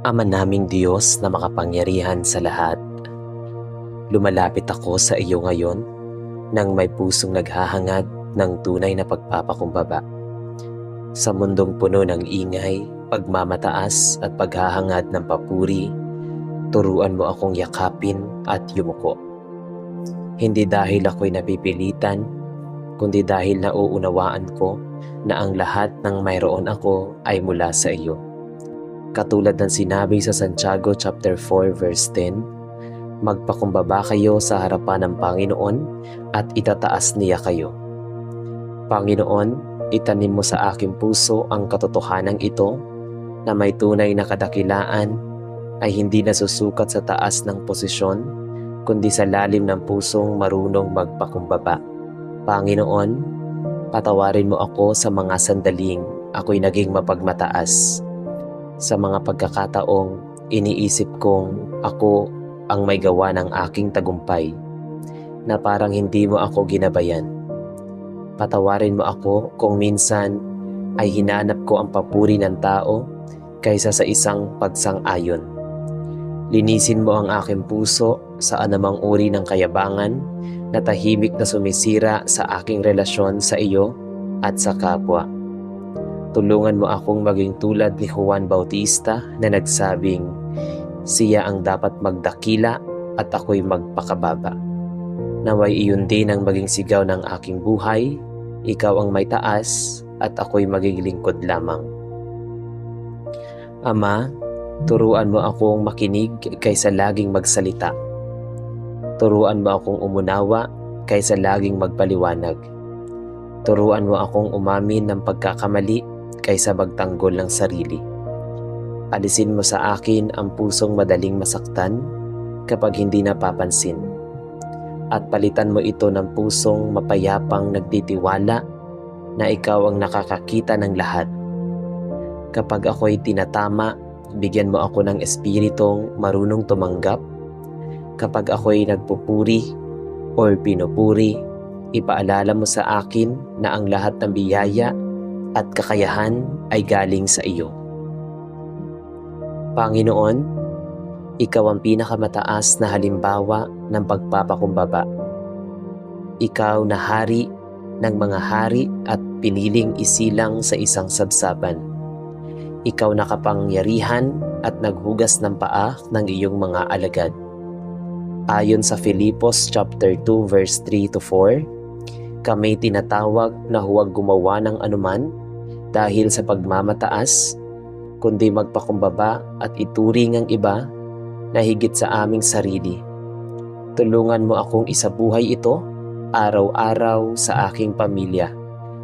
Ama naming Diyos na makapangyarihan sa lahat, lumalapit ako sa iyo ngayon nang may pusong naghahangad ng tunay na pagpapakumbaba. Sa mundong puno ng ingay, pagmamataas at paghahangad ng papuri, turuan mo akong yakapin at yumuko. Hindi dahil ako'y napipilitan, kundi dahil nauunawaan ko na ang lahat ng mayroon ako ay mula sa iyo. Katulad ng sinabi sa Santiago chapter 4 verse 10, magpakumbaba kayo sa harapan ng Panginoon at itataas niya kayo. Panginoon, itanim mo sa aking puso ang katotohanan ito na may tunay na kadakilaan ay hindi nasusukat sa taas ng posisyon, kundi sa lalim ng pusong marunong magpakumbaba. Panginoon, patawarin mo ako sa mga sandaling ako'y naging mapagmataas. Sa mga pagkakataong iniisip kong ako ang may gawa ng aking tagumpay, na parang hindi mo ako ginabayan. Patawarin mo ako kung minsan ay hinanap ko ang papuri ng tao kaysa sa isang pagsang-ayon. Linisin mo ang aking puso sa anumang uri ng kayabangan na tahimik na sumisira sa aking relasyon sa iyo at sa kapwa. Tulungan mo akong maging tulad ni Juan Bautista na nagsabing, siya ang dapat magdakila at ako'y magpakababa. Naway iyon din ang maging sigaw ng aking buhay, ikaw ang may taas at ako'y maging lingkod lamang. Ama, turuan mo akong makinig kaysa laging magsalita. Turuan mo akong umunawa kaysa laging magpaliwanag. Turuan mo akong umamin ng pagkakamali kaysa magtanggol ng sarili. Alisin mo sa akin ang pusong madaling masaktan kapag hindi napapansin. At palitan mo ito ng pusong mapayapang nagtitiwala na ikaw ang nakakakita ng lahat. Kapag ako'y tinatama, bigyan mo ako ng espiritong marunong tumanggap. Kapag ako'y nagpupuri o pinupuri, ipaalala mo sa akin na ang lahat ng biyaya at kakayahan ay galing sa iyo. Panginoon, ikaw ang pinakamataas na halimbawa ng pagpapakumbaba. Ikaw na hari ng mga hari at piniling isilang sa isang sabsaban. Ikaw na kapangyarihan at naghugas ng paa ng iyong mga alagad. Ayon sa Filipos chapter 2 verse 3 to 4, kami tinatawag na huwag gumawa ng anuman dahil sa pagmamataas, kundi magpakumbaba at ituring ang iba na higit sa aming sarili. Tulungan mo akong isabuhay ito araw-araw sa aking pamilya,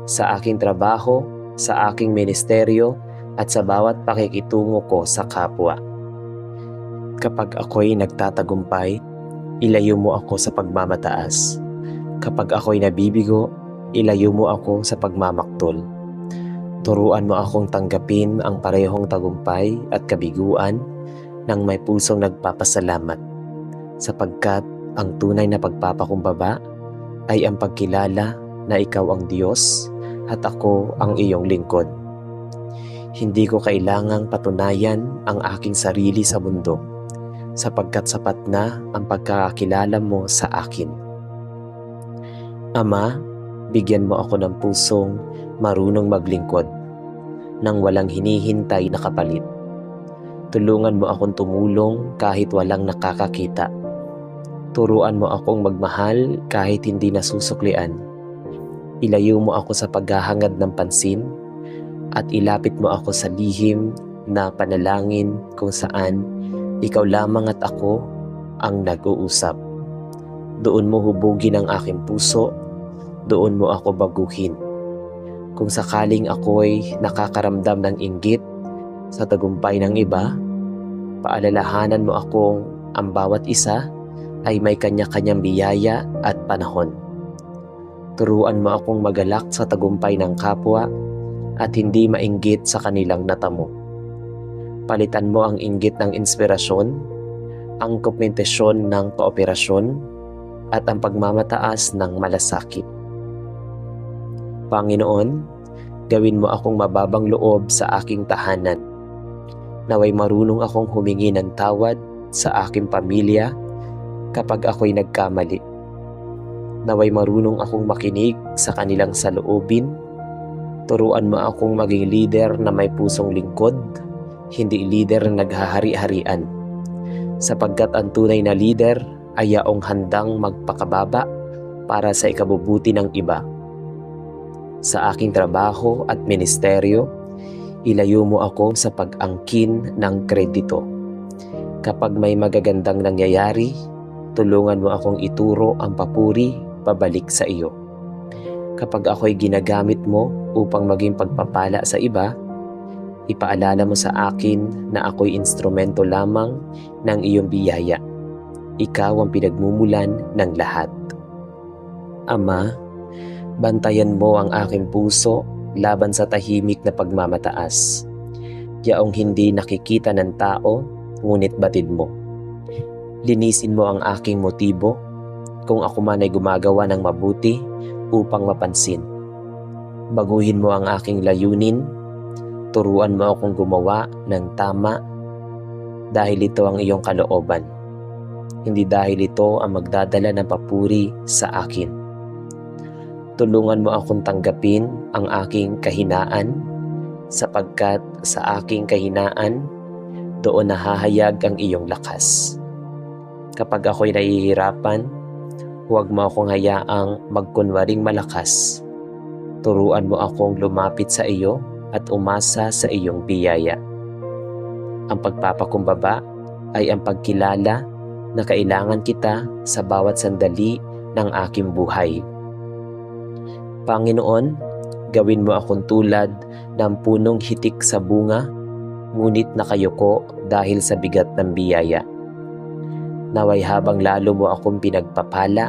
sa aking trabaho, sa aking ministeryo at sa bawat pakikitungo ko sa kapwa. Kapag ako'y nagtatagumpay, ilayo mo ako sa pagmamataas. Kapag ako'y nabibigo, ilayo mo ako sa pagmamaktol. Turuan mo akong tanggapin ang parehong tagumpay at kabiguan nang may pusong nagpapasalamat, sapagkat ang tunay na pagpapakumbaba ay ang pagkilala na ikaw ang Diyos at ako ang iyong lingkod. Hindi ko kailangang patunayan ang aking sarili sa mundo, sapagkat sapat na ang pagkakakilala mo sa akin. Ama, bigyan mo ako ng pusong marunong maglingkod nang walang hinihintay na kapalit. Tulungan mo akong tumulong kahit walang nakakakita. Turuan mo akong magmahal kahit hindi nasusuklian. Ilayo mo ako sa paghahangad ng pansin at ilapit mo ako sa lihim na panalangin kung saan ikaw lamang at ako ang nag-uusap. Doon mo hubugin ang aking puso, doon mo ako baguhin. Kung sakaling ako'y nakakaramdam ng inggit sa tagumpay ng iba, paalalahanan mo akong ang bawat isa ay may kanya-kanyang biyaya at panahon. Turuan mo akong magalak sa tagumpay ng kapwa at hindi mainggit sa kanilang natamo. Palitan mo ang inggit ng inspirasyon, ang kompetisyon ng kooperasyon, at ang pagmamataas ng malasakit. Panginoon, gawin mo akong mababang loob sa aking tahanan. Naway marunong akong humingi ng tawad sa aking pamilya kapag ako'y nagkamali. Naway marunong akong makinig sa kanilang saloobin. Turuan mo akong maging leader na may pusong lingkod, hindi leader na naghahari-harian. Sapagkat ang tunay na leader ay yaong handang magpakababa para sa ikabubuti ng iba. Sa aking trabaho at ministeryo, ilayo mo ako sa pag-angkin ng kredito. Kapag may magagandang nangyayari, tulungan mo akong ituro ang papuri pabalik sa iyo. Kapag ako'y ginagamit mo upang maging pagpapala sa iba, ipaalala mo sa akin na ako'y instrumento lamang ng iyong biyaya. Ikaw ang pinagmumulan ng lahat. Ama, bantayan mo ang aking puso laban sa tahimik na pagmamataas. Yaong hindi nakikita ng tao, ngunit batid mo. Linisin mo ang aking motibo kung ako man ay gumagawa ng mabuti upang mapansin. Baguhin mo ang aking layunin, turuan mo akong gumawa ng tama dahil ito ang iyong kalooban. Hindi dahil ito ang magdadala ng papuri sa akin. Tulungan mo akong tanggapin ang aking kahinaan sapagkat sa aking kahinaan doon nahahayag ang iyong lakas. Kapag ako'y nahihirapan, huwag mo akong hayaang magkunwaring malakas. Turuan mo akong lumapit sa iyo at umasa sa iyong biyaya. Ang pagpapakumbaba ay ang pagkilala na kailangan kita sa bawat sandali ng aking buhay. Panginoon, gawin mo akong tulad ng punong hitik sa bunga, ngunit nakayuko dahil sa bigat ng biyaya. Naway habang lalo mo akong pinagpapala,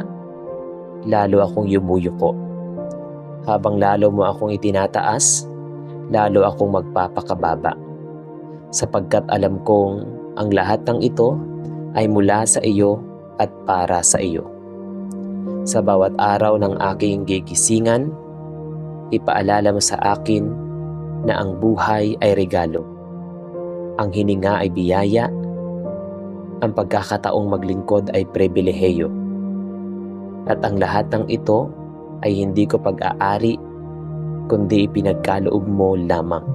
lalo akong yumuyuko. Habang lalo mo akong itinataas, lalo akong magpapakababa. Sapagkat alam kong ang lahat ng ito ay mula sa iyo at para sa iyo. Sa bawat araw ng aking gigisingan, ipaalala mo sa akin na ang buhay ay regalo. Ang hininga ay biyaya. Ang pagkakataong maglingkod ay pribilehiyo. At ang lahat ng ito ay hindi ko pag-aari, kundi ipinagkaloob mo lamang.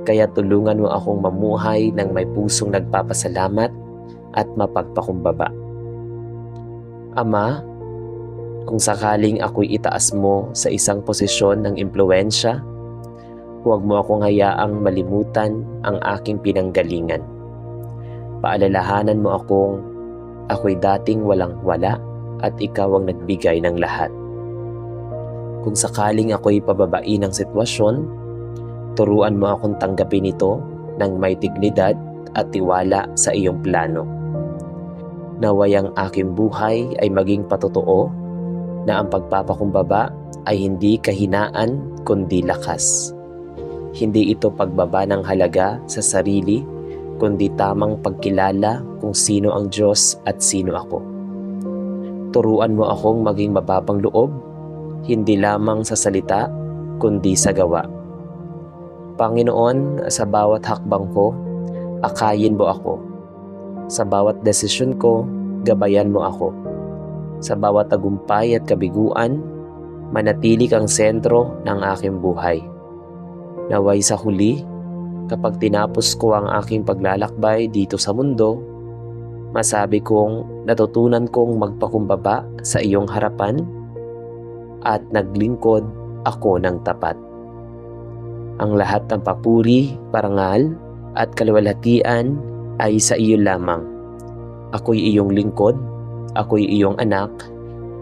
Kaya tulungan mo akong mamuhay ng may pusong nagpapasalamat at mapagpakumbaba. Ama, kung sakaling ako'y itaas mo sa isang posisyon ng impluwensya, huwag mo akong hayaang malimutan ang aking pinanggalingan. Paalalahanan mo akong ako'y dating walang-wala at ikaw ang nagbigay ng lahat. Kung sakaling ako'y pababain ng sitwasyon, turuan mo akong tanggapin ito ng may dignidad at tiwala sa iyong plano. Naway ang aking buhay ay maging patotoo na ang pagpapakumbaba ay hindi kahinaan kundi lakas. Hindi ito pagbaba ng halaga sa sarili, kundi tamang pagkilala kung sino ang Diyos at sino ako. Turuan mo akong maging mababang loob, hindi lamang sa salita, kundi sa gawa. Panginoon, sa bawat hakbang ko, akayin mo ako. Sa bawat desisyon ko, gabayan mo ako. Sa bawat tagumpay at kabiguan, manatili kang sentro ng aking buhay. Naway sa huli, kapag tinapos ko ang aking paglalakbay dito sa mundo, masabi kong natutunan kong magpakumbaba sa iyong harapan at naglingkod ako ng tapat. Ang lahat ng papuri, parangal at kaluwalhatian ay sa iyo lamang. Ako'y iyong lingkod, ako'y iyong anak,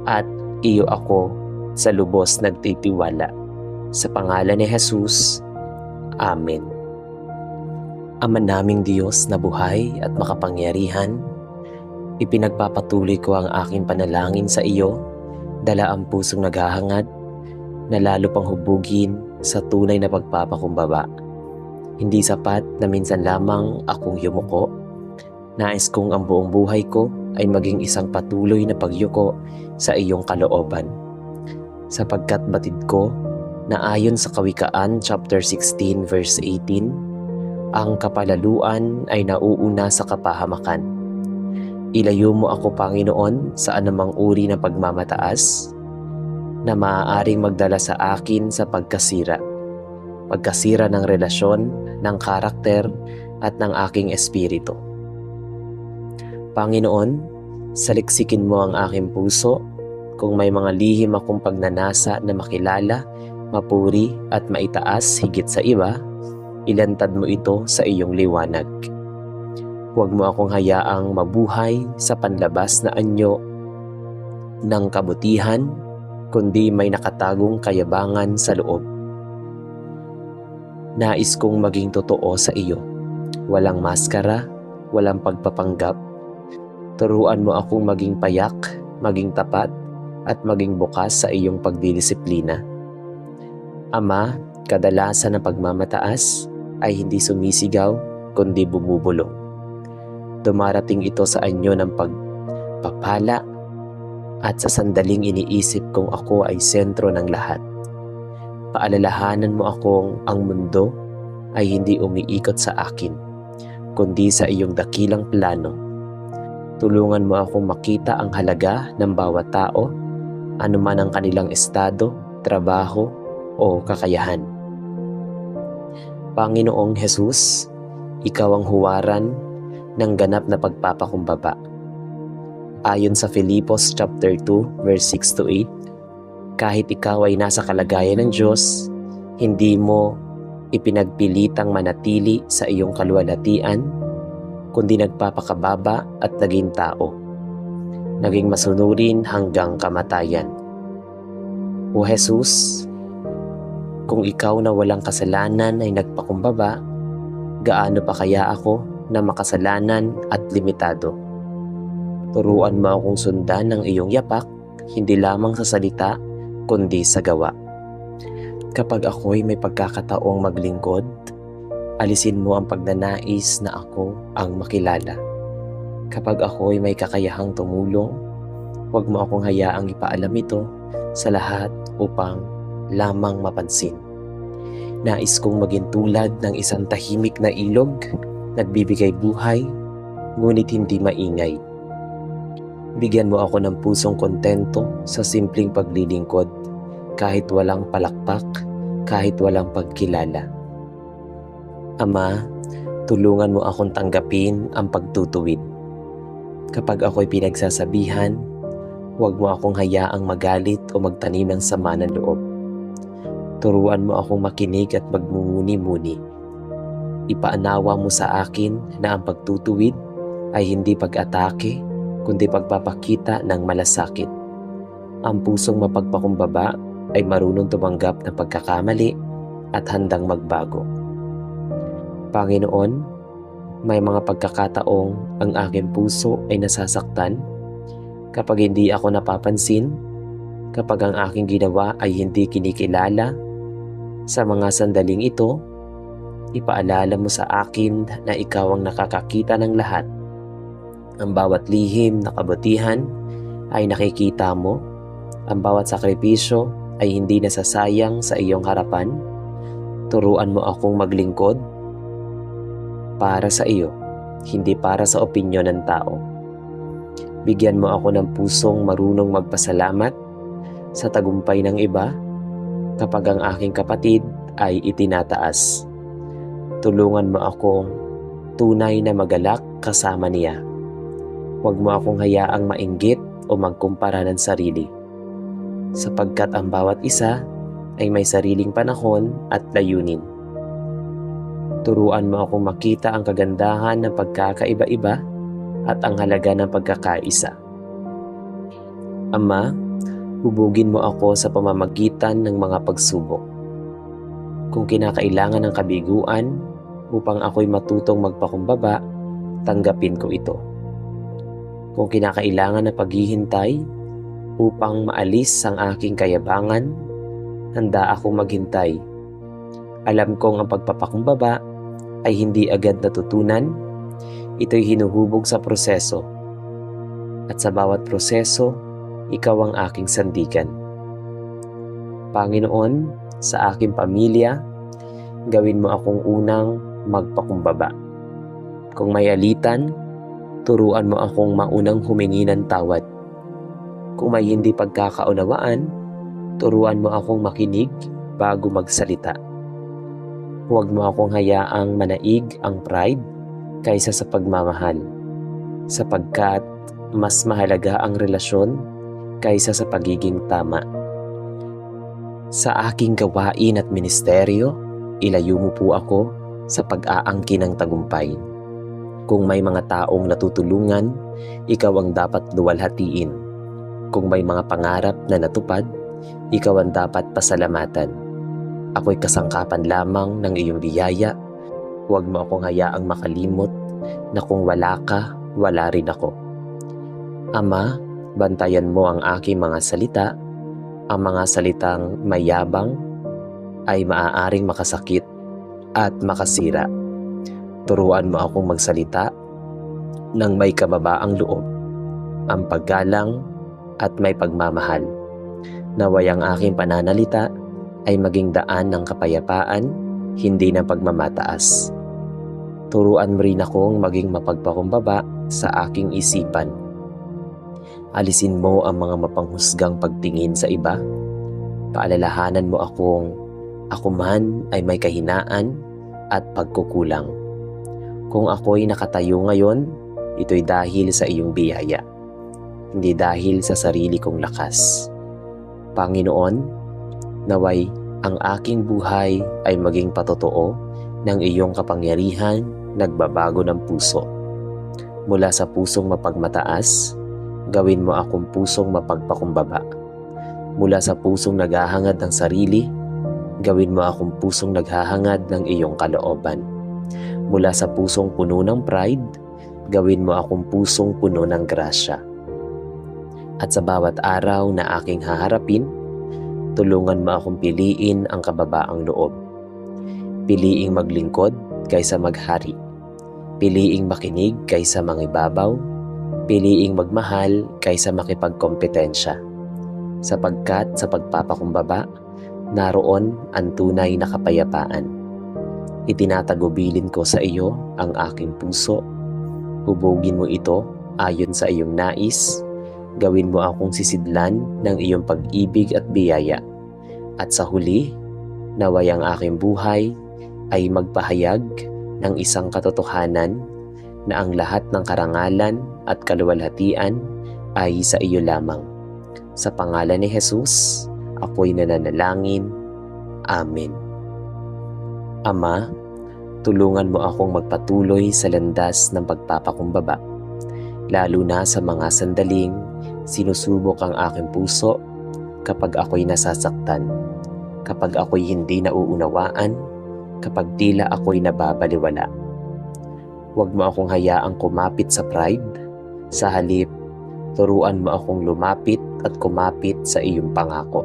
at iyo ako sa lubos nagtitiwala. Sa pangalan ni Jesus, Amen. Ama naming Diyos na buhay at makapangyarihan, ipinagpapatuloy ko ang aking panalangin sa iyo, dala ang pusong naghahangad, na lalo pang hubugin sa tunay na pagpapakumbaba. Hindi sapat na minsan lamang akong yumuko. Nais kong ang buong buhay ko ay maging isang patuloy na pagyuko sa iyong kalooban. Sapagkat batid ko na ayon sa Kawikaan chapter 16 verse 18, Ang kapalaluan ay nauuna sa kapahamakan. Ilayo mo ako, Panginoon, sa anumang uri ng pagmamataas na maaaring magdala sa akin sa pagkasira ng relasyon, ng karakter at ng aking espiritu. Panginoon, saliksikin mo ang aking puso kung may mga lihim akong pagnanasa na makilala, mapuri at maitaas higit sa iba. Ilantad mo ito sa iyong liwanag. Huwag mo akong hayaang mabuhay sa panlabas na anyo ng kabutihan, kundi may nakatagong kayabangan sa loob. Nais kong maging totoo sa iyo. Walang maskara, walang pagpapanggap. Turuan mo akong maging payak, maging tapat, at maging bukas sa iyong pagdidisiplina. Ama, kadalasan ng pagmamataas ay hindi sumisigaw, kundi bumubulong. Dumarating ito sa anyo ng pagpapala at sa sandaling iniisip kong ako ay sentro ng lahat. Paalalahanan mo akong ang mundo ay hindi umiikot sa akin, kundi sa iyong dakilang plano. Tulungan mo akong makita ang halaga ng bawat tao, anuman ang kanilang estado, trabaho o kakayahan. Panginoong Jesus, ikaw ang huwaran ng ganap na pagpapakumbaba. Ayon sa Filipos chapter 2 verse 6 to 8, kahit ikaw ay nasa kalagayan ng Diyos, hindi mo ipinagpilitang manatili sa iyong kaluwalhatian, kundi nagpapakababa at naging tao. Naging masunurin hanggang kamatayan. O Jesus, kung ikaw na walang kasalanan ay nagpakumbaba, gaano pa kaya ako na makasalanan at limitado? Turuan mo akong sundan ng iyong yapak, hindi lamang sa salita, kundi sa gawa. Kapag ako'y may pagkakataong maglingkod, alisin mo ang pagnanais na ako ang makilala. Kapag ako'y may kakayahang tumulong, huwag mo akong hayaang ipaalam ito sa lahat upang lamang mapansin. Nais kong maging tulad ng isang tahimik na ilog, nagbibigay buhay, ngunit hindi maingay. Bigyan mo ako ng pusong kontento sa simpleng paglilingkod, kahit walang palakpak, kahit walang pagkilala. Ama, tulungan mo akong tanggapin ang pagtutuwid. Kapag ako'y pinagsasabihan, huwag mo akong hayaang magalit o magtanim ng sama ng loob. Turuan mo akong makinig at magmumuni-muni. Ipaanawa mo sa akin na ang pagtutuwid ay hindi pag-atake, kundi pagpapakita ng malasakit. Ang pusong mapagpakumbaba ay marunong tumanggap ng pagkakamali at handang magbago. Panginoon, may mga pagkakataong ang aking puso ay nasasaktan kapag hindi ako napapansin, kapag ang aking ginawa ay hindi kinikilala. Sa mga sandaling ito, ipaalala mo sa akin na ikaw ang nakakakita ng lahat. Ang bawat lihim na kabutihan ay nakikita mo. Ang bawat sakripisyo ay hindi nasasayang sa iyong harapan. Turuan mo akong maglingkod para sa iyo, hindi para sa opinyon ng tao. Bigyan mo ako ng pusong marunong magpasalamat sa tagumpay ng iba kapag ang aking kapatid ay itinataas. Tulungan mo akong tunay na magalak kasama niya. Huwag mo akong hayaang mainggit o magkumpara ng sarili, sapagkat ang bawat isa ay may sariling panahon at layunin. Turuan mo akong makita ang kagandahan ng pagkakaiba-iba at ang halaga ng pagkakaisa. Ama, hubugin mo ako sa pamamagitan ng mga pagsubok. Kung kinakailangan ng kabiguan upang ako'y matutong magpakumbaba, tanggapin ko ito. Kung kinakailangan na paghihintay upang maalis ang aking kayabangan, handa akong maghintay. Alam kong ang pagpapakumbaba ay hindi agad natutunan. Ito'y hinuhubog sa proseso. At sa bawat proseso, ikaw ang aking sandigan. Panginoon, sa aking pamilya, gawin mo akong unang magpakumbaba. Kung may alitan, turuan mo akong maunang humingi ng tawad. Kung may hindi pagkakaunawaan, turuan mo akong makinig bago magsalita. Huwag mo akong hayaang manaig ang pride kaysa sa pagmamahal, sapagkat mas mahalaga ang relasyon kaysa sa pagiging tama. Sa aking gawain at ministeryo, ilayo mo po ako sa pag-aangkin ng tagumpay. Kung may mga taong natutulungan, ikaw ang dapat luwalhatiin. Kung may mga pangarap na natupad, ikaw ang dapat pasalamatan. Ako'y kasangkapan lamang ng iyong biyaya. Huwag mo akong hayaang makalimot na kung wala ka, wala rin ako. Ama, bantayan mo ang aking mga salita. Ang mga salitang mayabang ay maaaring makasakit at makasira. Turuan mo akong magsalita ng may kababaang loob, ang paggalang at may pagmamahal. Naway ang aking pananalita ay maging daan ng kapayapaan, hindi ng pagmamataas. Turuan mo rin akong maging mapagpakumbaba sa aking isipan. Alisin mo ang mga mapanghusgang pagtingin sa iba. Paalalahanan mo akong ako man ay may kahinaan at pagkukulang. Kung ako'y nakatayo ngayon, ito'y dahil sa iyong biyaya, hindi dahil sa sarili kong lakas. Panginoon, naway ang aking buhay ay maging patotoo ng iyong kapangyarihan, nagbabago ng puso. Mula sa pusong mapagmataas, gawin mo akong pusong mapagpakumbaba. Mula sa pusong naghahangad ng sarili, gawin mo akong pusong naghahangad ng iyong kalooban. Mula sa pusong puno ng pride, gawin mo akong pusong puno ng grasya. At sa bawat araw na aking haharapin, tulungan mo akong piliin ang kababaang loob. Piliing maglingkod kaysa maghari. Piliing makinig kaysa mangibabaw. Piliing magmahal kaysa makipagkompetensya. Sapagkat sa pagpapakumbaba, naroon ang tunay na kapayapaan. Itinatagubilin ko sa iyo ang aking puso. Hubugin mo ito ayon sa iyong nais. Gawin mo akong sisidlan ng iyong pag-ibig at biyaya. At sa huli, naway ang aking buhay ay magpahayag ng isang katotohanan na ang lahat ng karangalan at kaluwalhatian ay sa iyo lamang. Sa pangalan ni Jesus, ako'y nananalangin. Amen. Ama, tulungan mo akong magpatuloy sa landas ng pagpapakumbaba, lalo na sa mga sandaling sinusubok ang aking puso kapag ako'y nasasaktan, kapag ako'y hindi nauunawaan, kapag tila ako'y nababaliwala. Huwag mo akong hayaang kumapit sa pride. Sa halip, turuan mo akong lumapit at kumapit sa iyong pangako.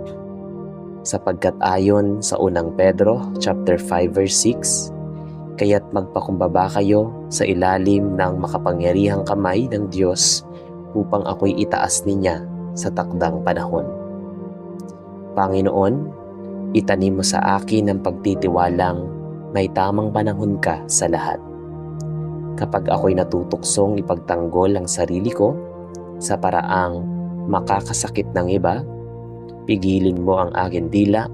Sapagkat ayon sa unang Pedro chapter 5 verse 6, kaya't magpakumbaba kayo sa ilalim ng makapangyarihang kamay ng Diyos upang ako'y itaas niya sa takdang panahon. Panginoon, itanim mo sa akin ang pagtitiwalang may tamang panahon ka sa lahat. Kapag ako'y natutuksong ipagtanggol ang sarili ko sa paraang makakasakit ng iba, pigilin mo ang aking dila,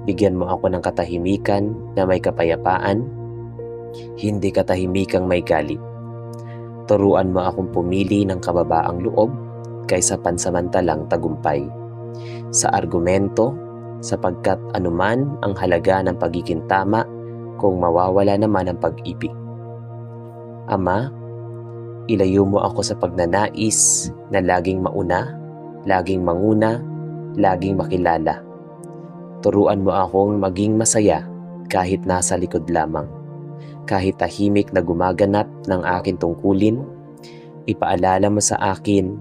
bigyan mo ako ng katahimikan na may kapayapaan, hindi katahimikang may galit. Turuan mo akong pumili ng kababaang loob kaysa pansamantalang tagumpay. Sa argumento, sapagkat anuman ang halaga ng pagiging tama kung mawawala naman ang pag-ibig. Ama, ilayo mo ako sa pagnanais na laging mauna, laging manguna, laging makilala. Turuan mo akong maging masaya kahit nasa likod lamang. Kahit tahimik na gumaganap ng aking tungkulin, ipaalala mo sa akin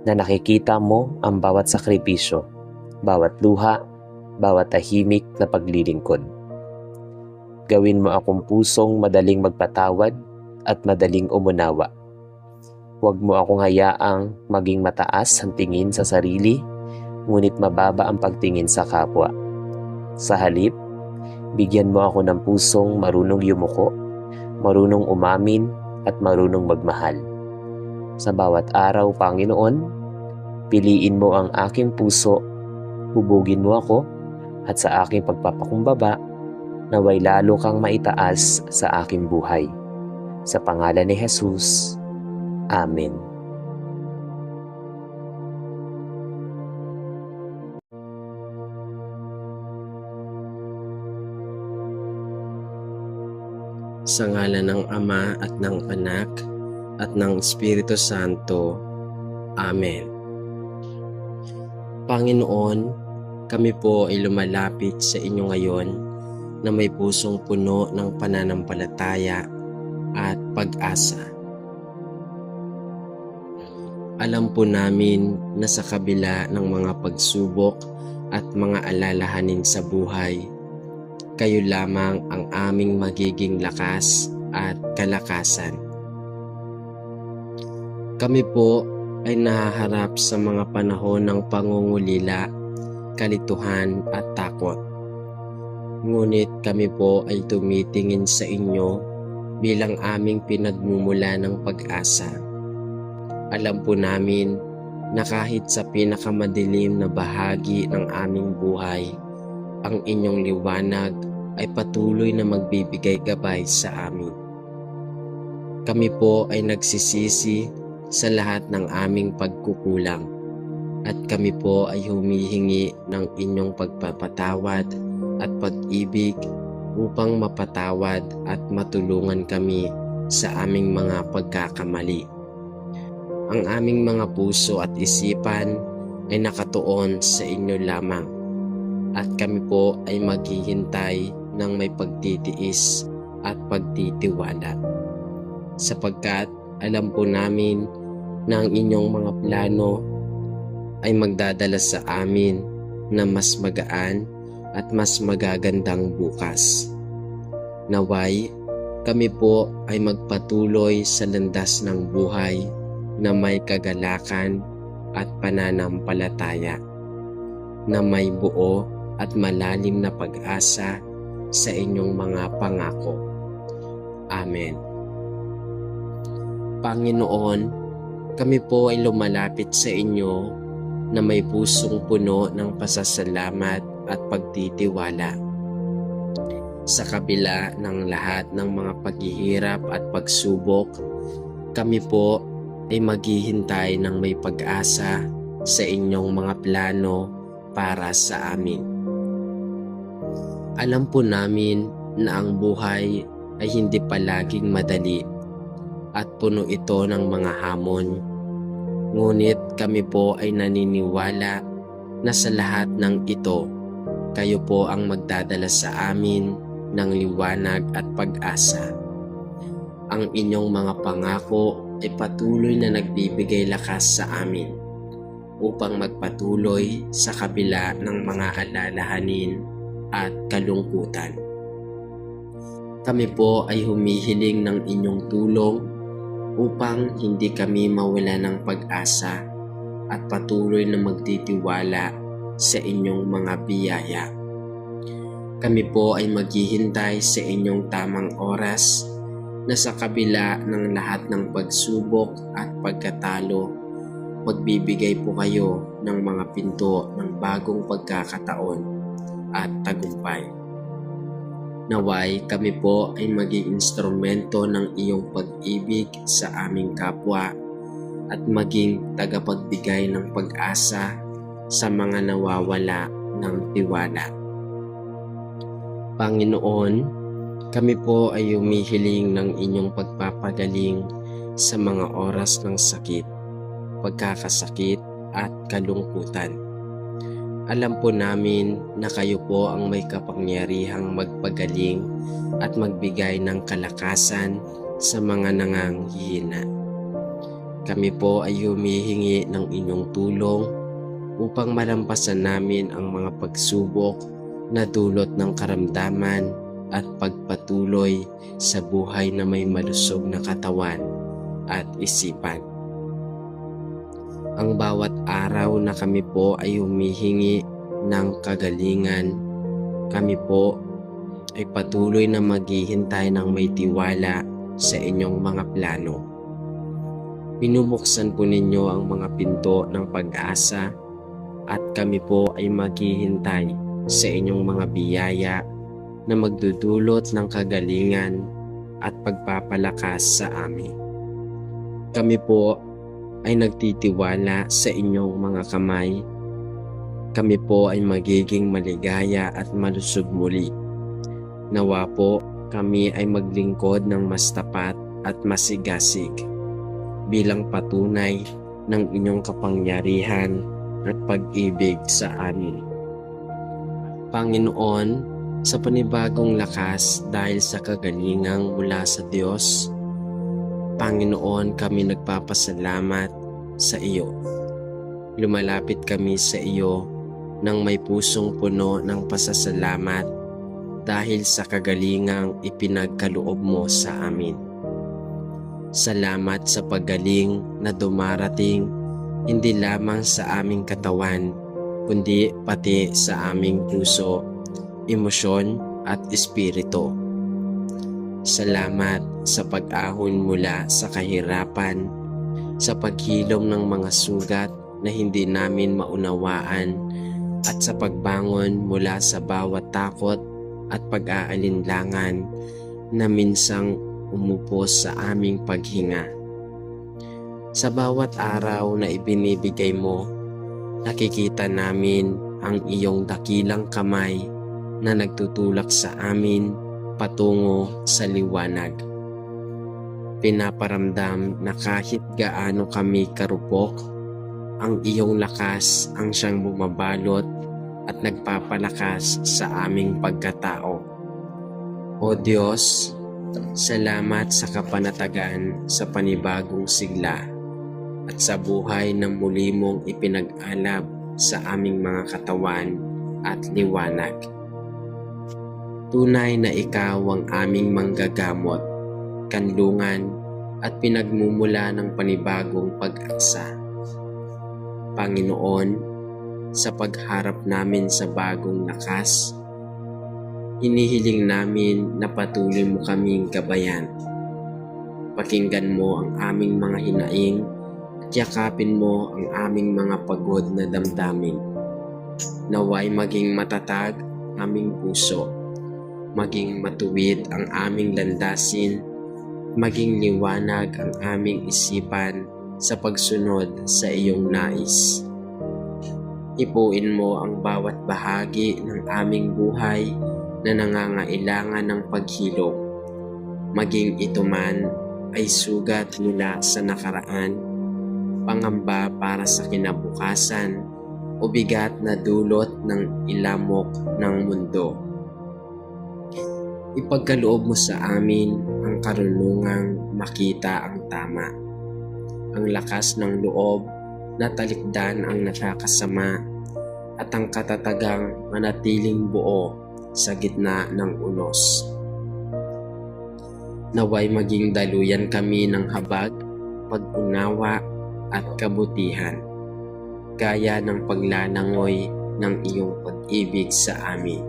na nakikita mo ang bawat sakripisyo, bawat luha, bawat tahimik na paglilingkod. Gawin mo akong pusong madaling magpatawad at madaling umunawa. Huwag mo akong hayaang maging mataas ang tingin sa sarili, ngunit mababa ang pagtingin sa kapwa. Sa halip, Bigyan mo ako ng pusong marunong yumuko, marunong umamin at marunong magmahal. Sa bawat araw, Panginoon, piliin mo ang aking puso, hubugin mo ako, at sa aking pagpapakumbaba, naway lalo kang maitaas sa aking buhay. Sa pangalan ni Jesus, Amen. Sa ngalan ng Ama at ng Anak at ng Espiritu Santo. Amen. Panginoon, kami po ay lumalapit sa inyo ngayon na may pusong puno ng pananampalataya at pag-asa. Alam po namin na sa kabila ng mga pagsubok at mga alalahanin sa buhay, kayo lamang ang aming magiging lakas at kalakasan. Kami po ay nahaharap sa mga panahon ng pangungulila, kalituhan at takot. Ngunit kami po ay tumitingin sa inyo bilang aming pinagmumula ng pag-asa. Alam po namin na kahit sa pinakamadilim na bahagi ng aming buhay, ang inyong liwanag ay patuloy na magbibigay gabay sa amin. Kami po ay nagsisisi sa lahat ng aming pagkukulang at kami po ay humihingi ng inyong pagpapatawad at pag-ibig upang mapatawad at matulungan kami sa aming mga pagkakamali. Ang aming mga puso at isipan ay nakatuon sa inyo lamang. At kami po ay maghihintay ng may pagtitiis at pagtitiwala. Sapagkat alam po namin na ang inyong mga plano ay magdadala sa amin na mas magaan at mas magagandang bukas. Naway, kami po ay magpatuloy sa landas ng buhay na may kagalakan at pananampalataya, na may buo at malalim na pag-asa sa inyong mga pangako. Amen. Panginoon, kami po ay lumalapit sa inyo na may pusong puno ng pasasalamat at pagtitiwala. Sa kabila ng lahat ng mga paghihirap at pagsubok, kami po ay maghihintay ng may pag-asa sa inyong mga plano para sa amin. Alam po namin na ang buhay ay hindi palaging madali at puno ito ng mga hamon. Ngunit kami po ay naniniwala na sa lahat ng ito, kayo po ang magdadala sa amin ng liwanag at pag-asa. Ang inyong mga pangako ay patuloy na nagbibigay lakas sa amin upang magpatuloy sa kabila ng mga alalahanin at kalungkutan. Kami po ay humihiling ng inyong tulong upang hindi kami mawala ng pag-asa at patuloy na magtitiwala sa inyong mga biyaya. Kami po ay maghihintay sa inyong tamang oras na sa kabila ng lahat ng pagsubok at pagkatalo, magbibigay po kayo ng mga pinto ng bagong pagkakataon at tagumpay. Naway kami po ay maging instrumento ng iyong pag-ibig sa aming kapwa at maging tagapagbigay ng pag-asa sa mga nawawala ng tiwala. Panginoon, kami po ay humihiling ng inyong pagpapagaling sa mga oras ng sakit, pagkakasakit at kalungkutan. Alam po namin na kayo po ang may kapangyarihang magpagaling at magbigay ng kalakasan sa mga nanganghihina. Kami po ay humihingi ng inyong tulong upang malampasan namin ang mga pagsubok na dulot ng karamdaman at pagpatuloy sa buhay na may malusog na katawan at isipan. Ang bawat araw na kami po ay humihingi ng kagalingan, kami po ay patuloy na maghihintay ng may tiwala sa inyong mga plano. Binubuksan po ninyo ang mga pinto ng pag-asa at kami po ay maghihintay sa inyong mga biyaya na magdudulot ng kagalingan at pagpapalakas sa amin. Kami po ay nagtitiwala sa inyong mga kamay. Kami po ay magiging maligaya at malusog muli. Nawa po kami ay maglingkod ng mas tapat at masigasig bilang patunay ng inyong kapangyarihan at pag-ibig sa amin. Panginoon, sa panibagong lakas dahil sa kagalingang mula sa Diyos, Panginoon, kami nagpapasalamat sa iyo. Lumalapit kami sa iyo nang may pusong puno ng pasasalamat dahil sa kagalingang ipinagkaloob mo sa amin. Salamat sa paggaling na dumarating hindi lamang sa aming katawan, kundi pati sa aming puso, emosyon at espiritu. Salamat sa pag-ahon mula sa kahirapan, sa paghilom ng mga sugat na hindi namin maunawaan, at sa pagbangon mula sa bawat takot at pag-aalinlangan na minsang umupos sa aming paghinga. Sa bawat araw na ibinibigay mo, nakikita namin ang iyong dakilang kamay na nagtutulak sa amin patungo sa liwanag. Pinaparamdam na kahit gaano kami karupok, ang iyong lakas ang siyang bumabalot at nagpapalakas sa aming pagkatao. O Diyos, salamat sa kapanatagan sa panibagong sigla at sa buhay na muli mong ipinag-alab sa aming mga katawan at liwanag. Tunay na ikaw ang aming manggagamot, kanlungan at pinagmumula ng panibagong pag-asa. Panginoon, sa pagharap namin sa bagong lakas, hinihiling namin na patuloy mo kaming gabayan. Pakinggan mo ang aming mga hinaing at yakapin mo ang aming mga pagod na damdamin. Naway maging matatag aming puso, maging matuwid ang aming landasin, maging liwanag ang aming isipan sa pagsunod sa iyong nais. Ipuin mo ang bawat bahagi ng aming buhay na nangangailangan ng paghilom, maging ito man ay sugat mula sa nakaraan, pangamba para sa kinabukasan, o bigat na dulot ng ilamok ng mundo. Ipagkaloob mo sa amin ang karunungang makita ang tama, ang lakas ng loob na talikdan ang nakakasama, at ang katatagang manatiling buo sa gitna ng unos. Naway maging daluyan kami ng habag, pag-unawa at kabutihan, gaya ng paglalangoy ng iyong pag-ibig sa amin.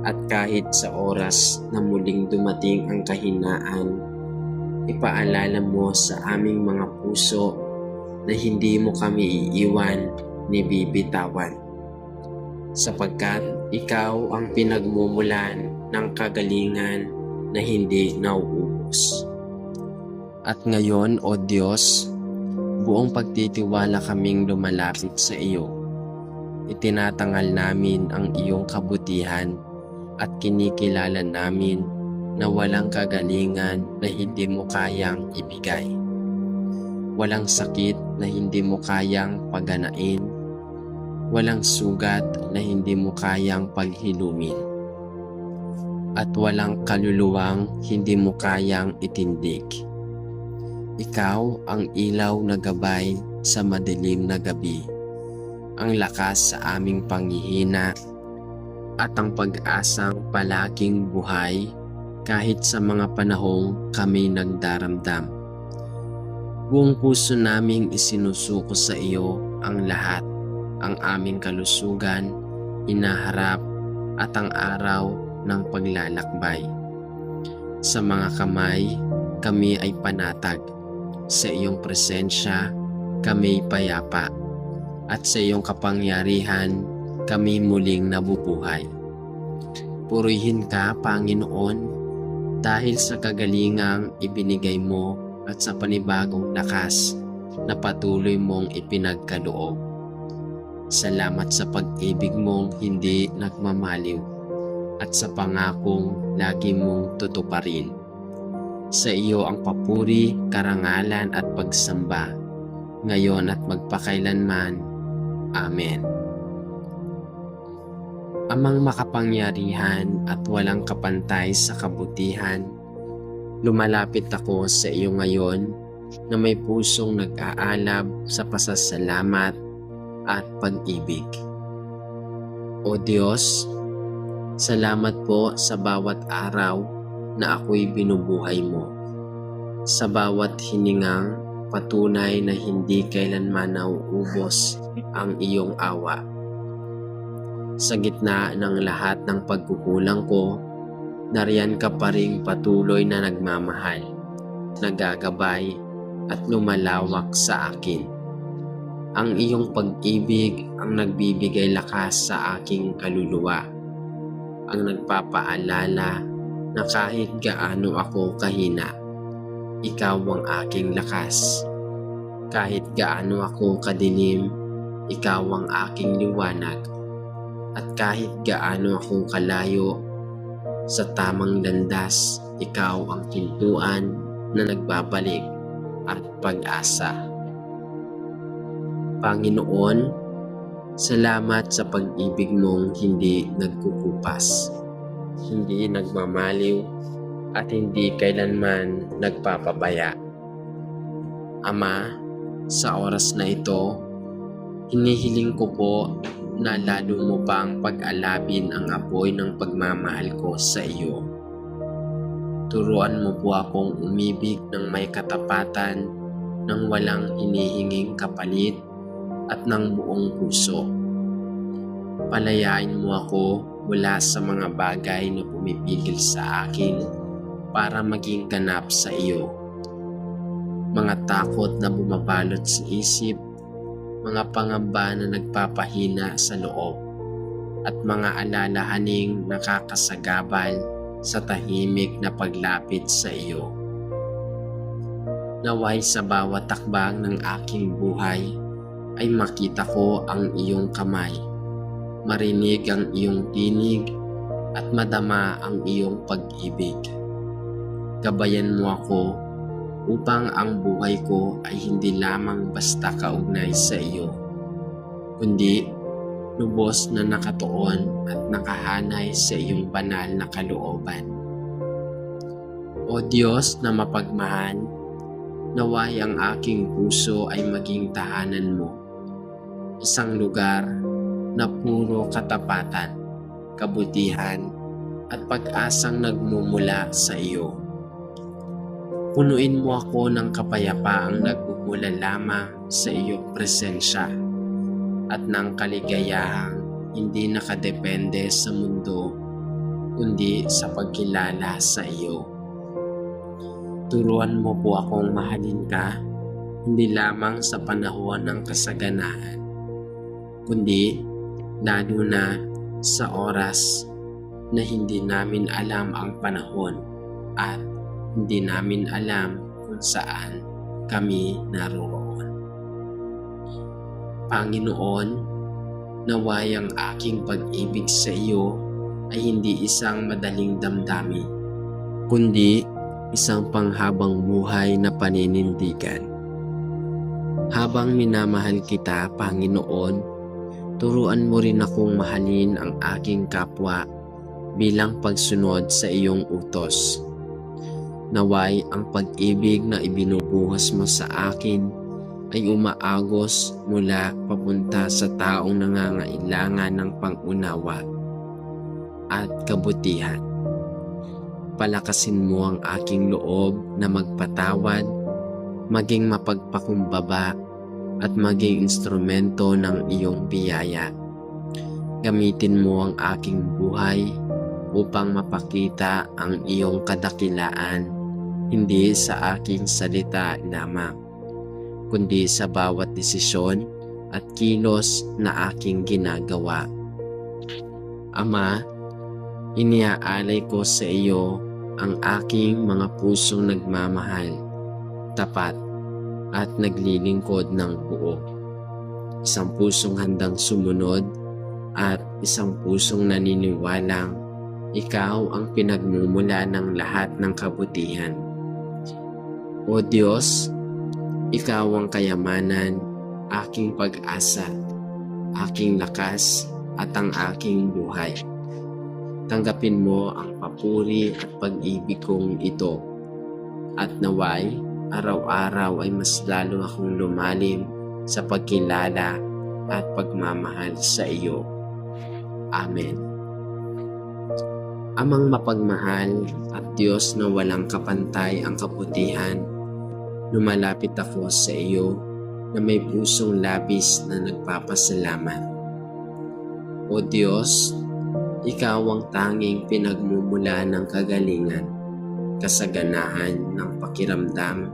At kahit sa oras na muling dumating ang kahinaan, ipaalala mo sa aming mga puso na hindi mo kami iiwan ni bibitawan, sapagkat ikaw ang pinagmumulan ng kagalingan na hindi nauubos. At ngayon, O Diyos, buong pagtitiwala kaming lumalapit sa iyo. Itinatangal namin ang iyong kabutihan at kinikilala namin na walang kagalingan na hindi mo kayang ibigay. Walang sakit na hindi mo kayang paganain. Walang sugat na hindi mo kayang paghilumin. At walang kaluluwang hindi mo kayang itindig. Ikaw ang ilaw na gabay sa madilim na gabi, ang lakas sa aming panghihina, at ang pag-asang palaging buhay kahit sa mga panahong kami nagdaramdam. Buong puso naming isinusuko sa iyo ang lahat, ang aming kalusugan, hinaharap, at ang araw ng paglalakbay. Sa mga kamay, kami ay panatag. Sa iyong presensya, kami payapa. At sa iyong kapangyarihan, kami muling nabubuhay. Purihin ka, Panginoon, dahil sa kagalingang ibinigay mo at sa panibagong lakas na patuloy mong ipinagkaloob. Salamat sa pag-ibig mong hindi nagmamaliw at sa pangakong lagi mong tutuparin. Sa iyo ang papuri, karangalan at pagsamba, ngayon at magpakailanman. Amen. Amang makapangyarihan at walang kapantay sa kabutihan, lumalapit ako sa iyo ngayon na may pusong nag-aalab sa pasasalamat at pag-ibig. O Diyos, salamat po sa bawat araw na ako'y binubuhay mo. Sa bawat hiningang patunay na hindi kailanman nauubos ang iyong awa. Sa gitna ng lahat ng pagkukulang ko, nariyan ka pa ring patuloy na nagmamahal, nagagabay at lumalawak sa akin. Ang iyong pag-ibig ang nagbibigay lakas sa aking kaluluwa, ang nagpapaalala na kahit gaano ako kahina, ikaw ang aking lakas. Kahit gaano ako kadilim, ikaw ang aking liwanag. At kahit gaano ako kalayo, sa tamang landas, ikaw ang pintuan na nagbabalik at pag-asa. Panginoon, salamat sa pag-ibig mong hindi nagkukupas, hindi nagmamaliw, at hindi kailanman nagpapabaya. Ama, sa oras na ito, hinihiling ko po na lalo mo pang pag-alabin ang apoy ng pagmamahal ko sa iyo. Turuan mo po akong umibig ng may katapatan, ng walang hinihinging kapalit, at ng buong puso. Palayain mo ako mula sa mga bagay na pumipigil sa akin para maging ganap sa iyo. Mga takot na bumabalot sa isip, mga pangamba na nagpapahina sa loob, at mga alalahaning nakakasagabal sa tahimik na paglapit sa iyo. Naway sa bawat takbang ng aking buhay ay makita ko ang iyong kamay, marinig ang iyong tinig, at madama ang iyong pag-ibig. Gabayan mo ako upang ang buhay ko ay hindi lamang basta kaugnay sa iyo, kundi lubos na nakatuon at nakahanay sa iyong banal na kalooban. O Diyos na mapagmahal, naway ang aking puso ay maging tahanan mo, isang lugar na puro katapatan, kabutihan at pag-asang nagmumula sa iyo. Punuin mo ako ng kapayapaang nagmumula lamang sa iyong presensya at ng kaligayahang hindi nakadepende sa mundo kundi sa pagkilala sa iyo. Turuan mo po akong mahalin ka hindi lamang sa panahon ng kasaganaan, kundi lalo na sa oras na hindi namin alam ang panahon at hindi namin alam kung saan kami naroon. Panginoon, naway ang aking pag-ibig sa iyo ay hindi isang madaling damdamin, kundi isang panghabang buhay na paninindigan. Habang minamahal kita, Panginoon, turuan mo rin akong mahalin ang aking kapwa bilang pagsunod sa iyong utos. Naway ang pag-ibig na ibinubuhos mo sa akin ay umaagos mula papunta sa taong nangangailangan ng pangunawa at kabutihan. Palakasin mo ang aking loob na magpatawad, maging mapagpakumbaba at maging instrumento ng iyong biyaya. Gamitin mo ang aking buhay upang mapakita ang iyong kadakilaan, hindi sa aking salita lamang, kundi sa bawat desisyon at kilos na aking ginagawa. Ama, iniaalay ko sa iyo ang aking mga pusong nagmamahal, tapat at naglilingkod ng buo. Isang pusong handang sumunod at isang pusong naniniwalang ikaw ang pinagmumula ng lahat ng kabutihan. O Diyos, ikaw ang kayamanan, aking pag-asa, aking lakas at ang aking buhay. Tanggapin mo ang papuri at pag-ibig kong ito, at naway araw-araw ay mas lalo akong lumalim sa pagkilala at pagmamahal sa iyo. Amen. Amang mapagmahal at Diyos na walang kapantay ang kabutihan, lumalapit ako sa iyo na may pusong labis na nagpapasalamat. O Diyos, ikaw ang tanging pinagmumula ng kagalingan, kasaganahan ng pakiramdam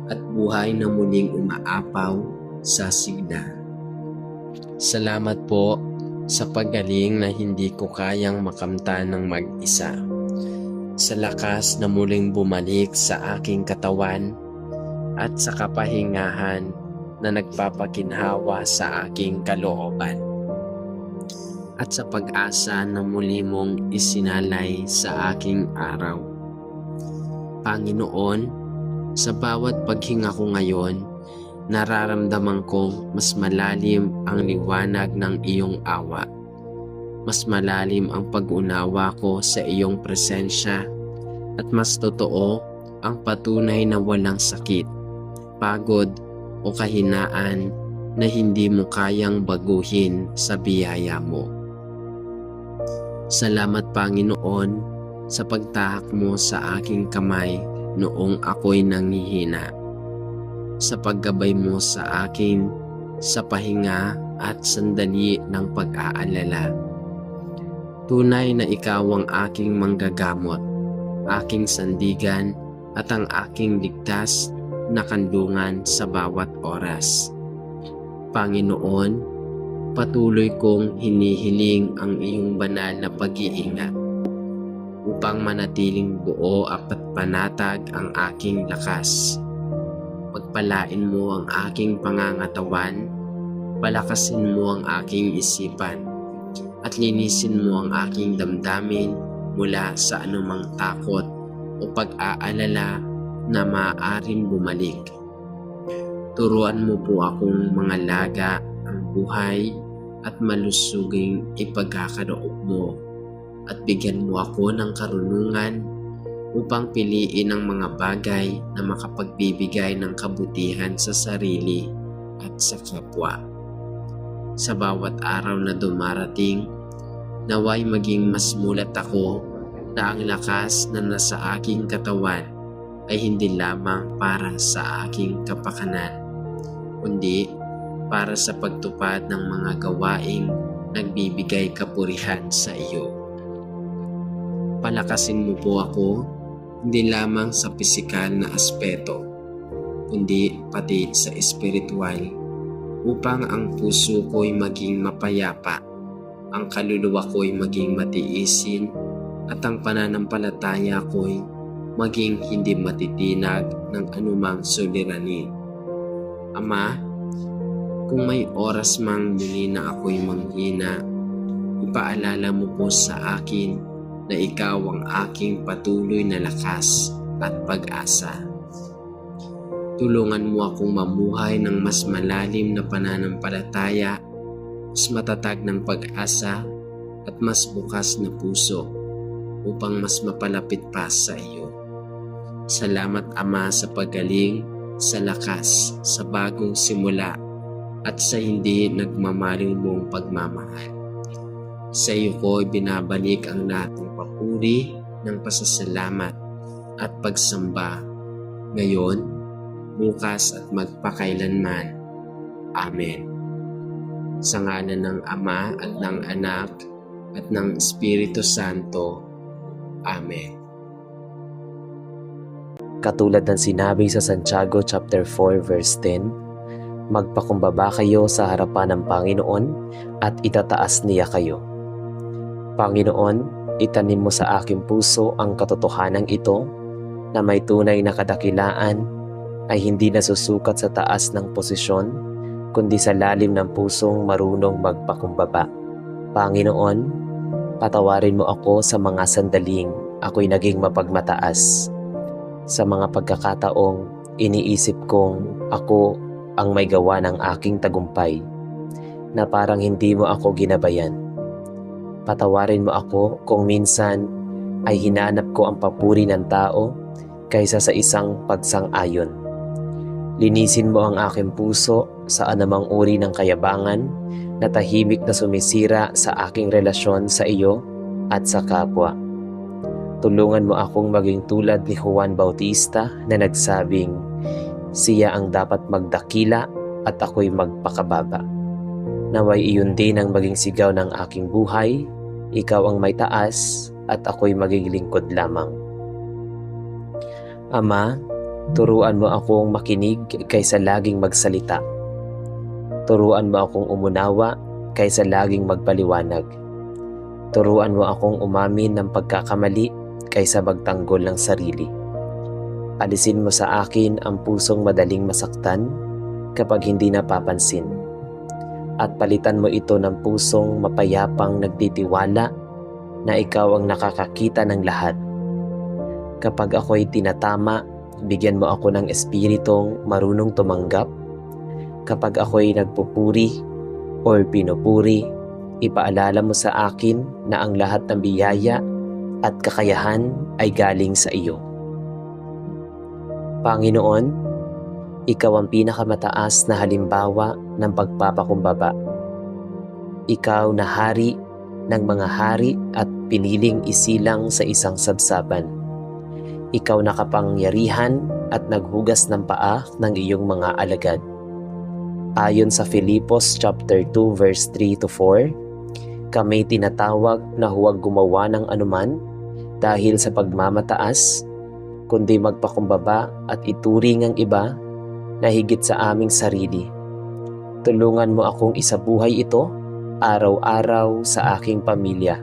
at buhay na muling umaapaw sa sigla. Salamat po sa paggaling na hindi ko kayang makamtan ng mag-isa, sa lakas na muling bumalik sa aking katawan at sa kapahingahan na nagpapakinhawa sa aking kalooban, at sa pag-asa na muli mong isinalay sa aking araw. Panginoon, sa bawat paghinga ko ngayon, nararamdaman kong mas malalim ang liwanag ng iyong awa. Mas malalim ang pag-unawa ko sa iyong presensya at mas totoo ang patunay na walang sakit, pagod o kahinaan na hindi mo kayang baguhin sa biyaya mo. Salamat Panginoon sa pagtahak mo sa aking kamay noong ako'y nanghihina, sa paggabay mo sa akin sa pahinga at sandali ng pag-aalala. Tunay na ikaw ang aking manggagamot, aking sandigan at ang aking ligtas na kandungan sa bawat oras. Panginoon, patuloy kong hinihiling ang iyong banal na pag-iingat upang manatiling buo at panatag ang aking lakas. Pagpalain mo ang aking pangangatawan, palakasin mo ang aking isipan, at linisin mo ang aking damdamin mula sa anumang takot o pag-aalala na maaaring bumalik. Turuan mo po akong mga laga ang buhay at malusuging ipagkakaloob mo, at bigyan mo ako ng karunungan upang piliin ang mga bagay na makapagbibigay ng kabutihan sa sarili at sa kapwa. Sa bawat araw na dumarating, naway maging mas mulat ako na ang lakas na nasa aking katawan ay hindi lamang para sa aking kapakanan, kundi para sa pagtupad ng mga gawaing nagbibigay kapurihan sa iyo. Palakasin mo po ako hindi lamang sa pisikal na aspeto, kundi pati sa espiritual, upang ang puso ko'y maging mapayapa, ang kaluluwa ko'y maging matiisin, at ang pananampalataya ko'y maging hindi matitinag ng anumang suliranin. Ama, kung may oras mang muli na ako'y manghina, ipaalala mo po sa akin na ikaw ang aking patuloy na lakas at pag-asa. Tulungan mo akong mamuhay ng mas malalim na pananampalataya, mas matatag ng pag-asa at mas bukas na puso upang mas mapalapit pa sa iyo. Salamat Ama sa pagaling, sa lakas, sa bagong simula at sa hindi nagmamaling mong pagmamahal. Sa iyo ko binabalik ang lahat ng papuri ng pasasalamat at pagsamba ngayon, bukas at magpakailanman. Amen. Sa ngalan ng Ama at ng Anak at ng Espiritu Santo. Amen. Katulad ng sinabi sa Santiago chapter 4 verse 10, magpakumbaba kayo sa harapan ng Panginoon at itataas niya kayo. Panginoon, itanim mo sa aking puso ang katotohanan ito na may tunay na kadakilaan ay hindi nasusukat sa taas ng posisyon, kundi sa lalim ng pusong marunong magpakumbaba. Panginoon, patawarin mo ako sa mga sandaling ako'y naging mapagmataas. Sa mga pagkakataong iniisip kong ako ang may gawa ng aking tagumpay, na parang hindi mo ako ginabayan. Patawarin mo ako kung minsan ay hinanap ko ang papuri ng tao kaysa sa isang pagsang-ayon. Linisin mo ang aking puso sa anumang uri ng kayabangan na tahimik na sumisira sa aking relasyon sa iyo at sa kapwa. Tulungan mo akong maging tulad ni Juan Bautista na nagsabing, siya ang dapat magdakila at ako'y magpakababa. Naway iyon din ang maging sigaw ng aking buhay, ikaw ang may taas at ako'y maging lingkod lamang. Ama, turuan mo akong makinig kaysa laging magsalita. Turuan mo akong umunawa kaysa laging magpaliwanag. Turuan mo akong umamin ng pagkakamali kaysa magtanggol ng sarili. Alisin mo sa akin ang pusong madaling masaktan kapag hindi napapansin. At palitan mo ito ng pusong mapayapang nagtitiwala na ikaw ang nakakakita ng lahat. Kapag ako'y tinatama, bigyan mo ako ng espiritong marunong tumanggap. Kapag ako'y nagpupuri o pinupuri, ipaalala mo sa akin na ang lahat ng biyaya at kakayahan ay galing sa iyo. Panginoon, ikaw ang pinakamataas na halimbawa ng pagpapakumbaba. Ikaw na hari ng mga hari at piniling isilang sa isang sabsaban. Ikaw na kapangyarihan at naghugas ng paa ng iyong mga alagad. Ayon sa Filipos chapter 2 verse 3 to 4, kami tinatawag na huwag gumawa ng anuman dahil sa pagmamataas, kundi magpakumbaba at ituring ang iba na higit sa aming sarili. Tulungan mo akong isabuhay ito araw-araw sa aking pamilya,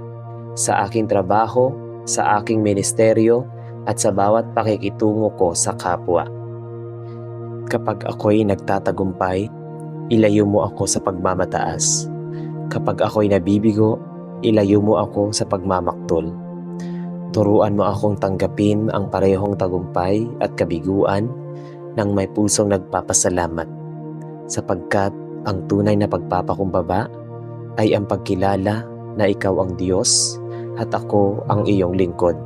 sa aking trabaho, sa aking ministeryo, at sa bawat pakikitungo ko sa kapwa. Kapag ako'y nagtatagumpay, ilayo mo ako sa pagmamataas. Kapag ako'y nabibigo, ilayo mo ako sa pagmamaktol. Turuan mo akong tanggapin ang parehong tagumpay at kabiguan ng may pusong nagpapasalamat, sapagkat ang tunay na pagpapakumbaba ay ang pagkilala na ikaw ang Diyos at ako ang iyong lingkod.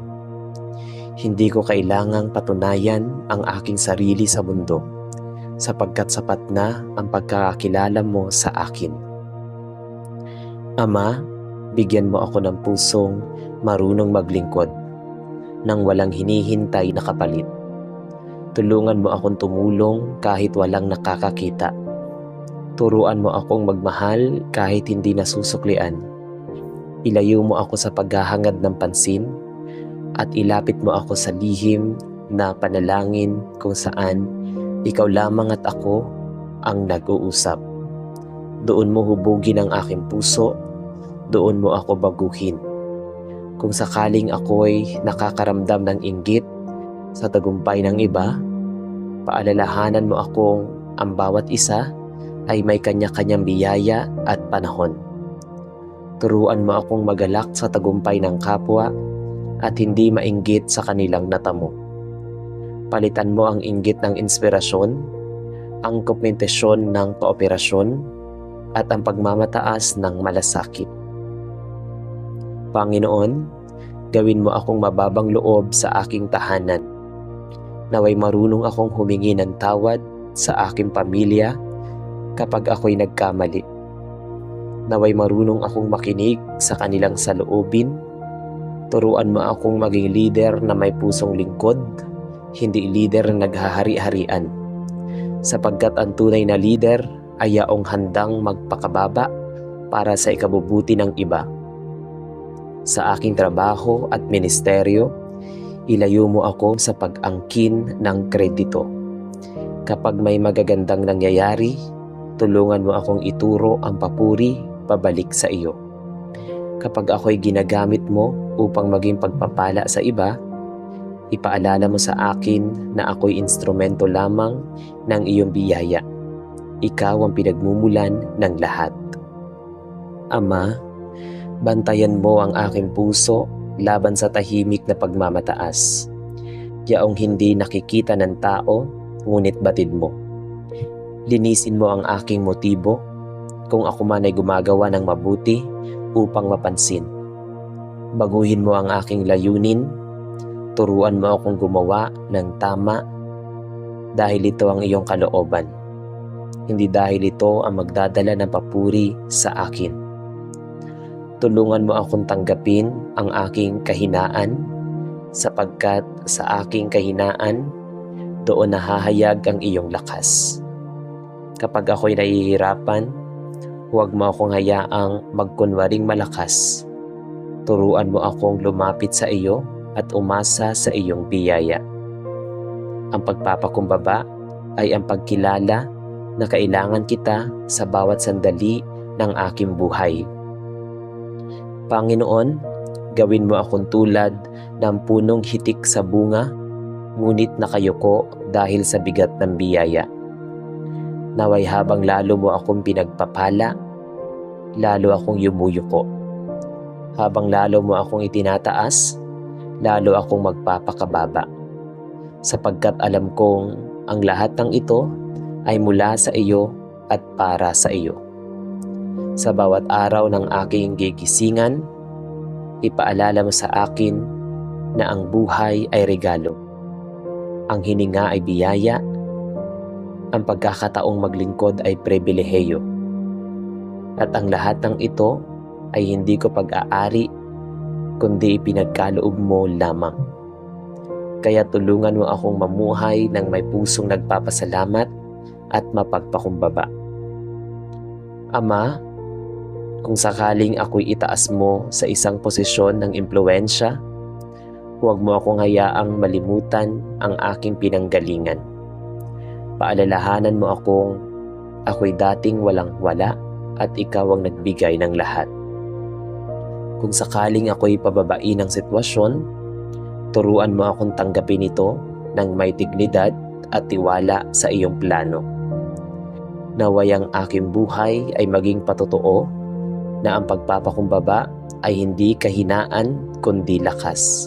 Hindi ko kailangang patunayan ang aking sarili sa mundo, sapagkat sapat na ang pagkakakilala mo sa akin. Ama, bigyan mo ako ng pusong marunong maglingkod, nang walang hinihintay na kapalit. Tulungan mo akong tumulong kahit walang nakakakita. Turuan mo akong magmahal kahit hindi nasusuklian. Ilayo mo ako sa paghahangad ng pansin at ilapit mo ako sa lihim na panalangin kung saan ikaw lamang at ako ang nag-uusap. Doon mo hubugin ang aking puso, doon mo ako baguhin. Kung sakaling ako'y nakakaramdam ng inggit sa tagumpay ng iba, paalalahanan mo akong ang bawat isa ay may kanya-kanyang biyaya at panahon. Turuan mo akong magalak sa tagumpay ng kapwa at hindi mainggit sa kanilang natamo. Palitan mo ang inggit ng inspirasyon, ang kompetisyon ng kooperasyon, at ang pagmamataas ng malasakit. Panginoon, gawin mo akong mababang loob sa aking tahanan. Naway marunong akong humingi ng tawad sa aking pamilya kapag ako'y nagkamali. Naway marunong akong makinig sa kanilang saloobin. Turuan mo akong maging leader na may pusong lingkod, hindi leader na naghahari-harian. Sapagkat ang tunay na leader ay yaong handang magpakababa para sa ikabubuti ng iba. sa aking trabaho at ministeryo, ilayo mo ako sa pag-angkin ng kredito. Kapag may magagandang nangyayari, tulungan mo akong ituro ang papuri pabalik sa iyo. Kapag ako'y ginagamit mo upang maging pagpapala sa iba, ipaalala mo sa akin na ako'y instrumento lamang ng iyong biyaya. Ikaw ang pinagmumulan ng lahat. Ama, bantayan mo ang aking puso laban sa tahimik na pagmamataas. Yaong hindi nakikita ng tao, ngunit batid mo. Linisin mo ang aking motibo kung ako man ay gumagawa ng mabuti upang mapansin. Baguhin mo ang aking layunin, turuan mo akong gumawa ng tama dahil ito ang iyong kalooban. Hindi dahil ito ang magdadala ng papuri sa akin. Tulungan mo akong tanggapin ang aking kahinaan sapagkat sa aking kahinaan doon nahahayag ang iyong lakas. Kapag ako'y nahihirapan, huwag mo akong hayaang magkunwaring malakas. Turuan mo akong lumapit sa iyo at umasa sa iyong biyaya. Ang pagpapakumbaba ay ang pagkilala na kailangan kita sa bawat sandali ng aking buhay. Panginoon, gawin mo akong tulad ng punong hitik sa bunga, ngunit nakayuko dahil sa bigat ng biyaya. Naway habang lalo mo akong pinagpapala, lalo akong yumuyuko. Habang lalo mo akong itinataas, lalo akong magpapakababa. Sapagkat alam kong ang lahat ng ito ay mula sa iyo at para sa iyo. Sa bawat araw ng aking gigisingan, ipaalala mo sa akin na ang buhay ay regalo. Ang hininga ay biyaya, ang pagkakataong maglingkod ay pribilehiyo. At ang lahat ng ito ay hindi ko pag-aari, kundi ipinagkaloob mo lamang. Kaya tulungan mo akong mamuhay ng may pusong nagpapasalamat at mapagpakumbaba. Ama, kung sakaling ako'y itaas mo sa isang posisyon ng impluwensya, huwag mo akong hayaang malimutan ang aking pinanggalingan. Paalalahanan mo ako'y dating walang-wala at ikaw ang nagbigay ng lahat. Kung sakaling ako'y pababain ng sitwasyon, turuan mo akong tanggapin ito ng may dignidad at tiwala sa iyong plano. Naway ang aking buhay ay maging patotoo na ang pagpapakumbaba ay hindi kahinaan kundi lakas.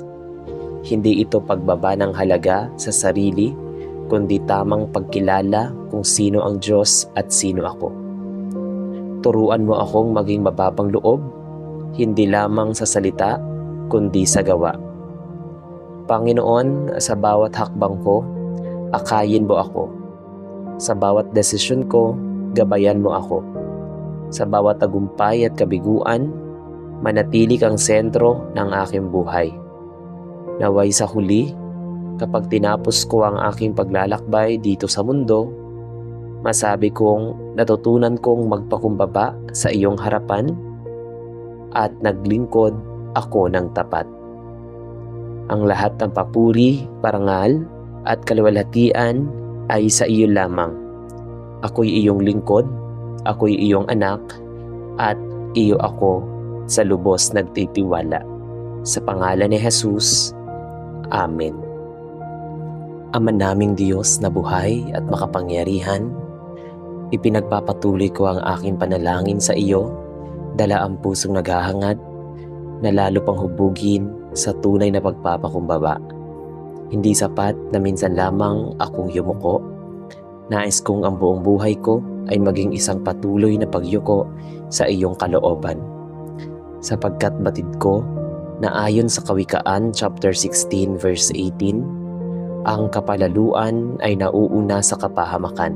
Hindi ito pagbaba ng halaga sa sarili, kundi tamang pagkilala kung sino ang Diyos at sino ako. Turuan mo akong maging mababang loob, hindi lamang sa salita, kundi sa gawa. Panginoon, sa bawat hakbang ko, akayin mo ako. Sa bawat desisyon ko, gabayan mo ako. Sa bawat tagumpay at kabiguan, manatili kang sentro ng aking buhay. Naway sa huli, kapag tinapos ko ang aking paglalakbay dito sa mundo, masabi kong natutunan kong magpakumbaba sa iyong harapan at naglingkod ako ng tapat. Ang lahat ng papuri, parangal at kaluwalhatian ay sa iyo lamang. Ako'y iyong lingkod, ako'y iyong anak, at iyo ako sa lubos nagtitiwala. Sa pangalan ni Jesus, Amen. Ama naming Diyos na buhay at makapangyarihan, ipinagpapatuloy ko ang aking panalangin sa iyo, dala ang pusong naghahangad, na lalo pang hubugin sa tunay na pagpapakumbaba. Hindi sapat na minsan lamang akong yumuko. Nais kong ang buong buhay ko ay maging isang patuloy na pagyuko sa iyong kalooban. Sapagkat batid ko na ayon sa Kawikaan chapter 16 verse 18, ang kapalaluan ay nauuna sa kapahamakan.